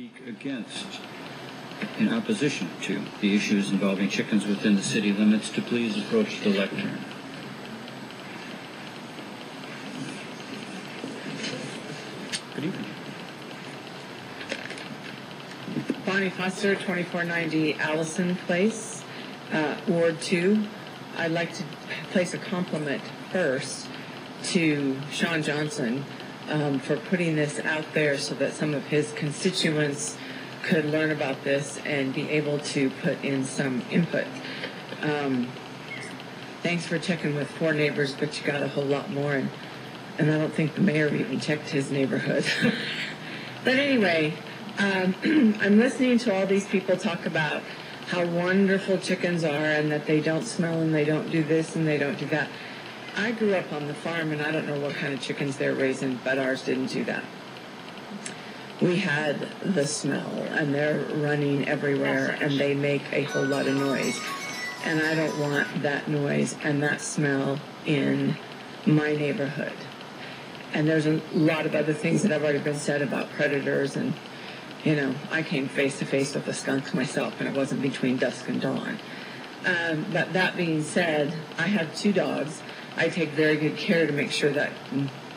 Speak against, in opposition to, the issues involving chickens within the city limits to please approach the lectern. Good evening. Bonnie Foster, 2490 Allison Place, Ward 2. I'd like to place a compliment first to Sean Johnson for putting this out there so that some of his constituents could learn about this and be able to put in some input. Thanks for checking with 4 neighbors, but you got a whole lot more, and I don't think the mayor even checked his neighborhood. But anyway, I'm listening to all these people talk about how wonderful chickens are and that they don't smell and they don't do this and they don't do that. I grew up on the farm, and I don't know what kind of chickens they're raising, but ours didn't do that. We had the smell, and they're running everywhere, and they make a whole lot of noise. And I don't want that noise and that smell in my neighborhood. And there's a lot of other things that have already been said about predators, and, you know, I came face to face with a skunk myself, and it wasn't between dusk and dawn. But that being said, I have 2 dogs. I take very good care to make sure that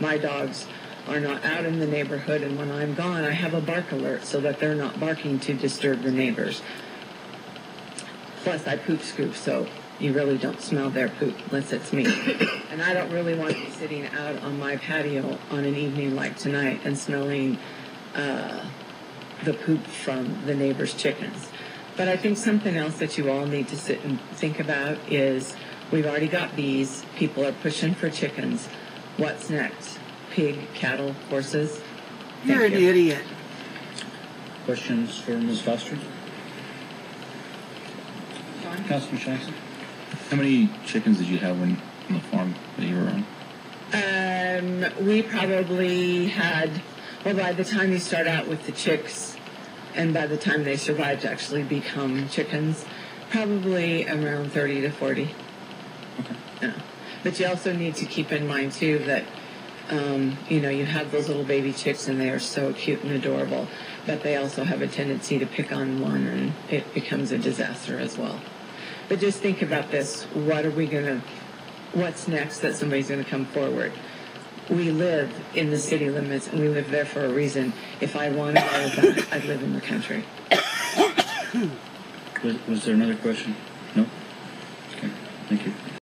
my dogs are not out in the neighborhood, and when I'm gone, I have a bark alert so that they're not barking to disturb the neighbors. Plus, I poop scoop, so you really don't smell their poop unless it's me. And I don't really want to be sitting out on my patio on an evening like tonight and smelling the poop from the neighbors' chickens. But I think something else that you all need to sit and think about is we've already got bees. People are pushing for chickens. What's next? Pig, cattle, horses? You're an idiot. Questions for Ms. Foster? Councilman Jackson? How many chickens did you have on the farm that you were on? We probably had, well, by the time you start out with the chicks and by the time they survive to actually become chickens, probably around 30 to 40. Okay. Yeah. But you also need to keep in mind, too, that, you know, you have those little baby chicks and they are so cute and adorable, but they also have a tendency to pick on one and it becomes a disaster as well. But just think about this. What's next that somebody's going to come forward? We live in the city limits and we live there for a reason. If I wanted all of that, I'd live in the country. Was there another question?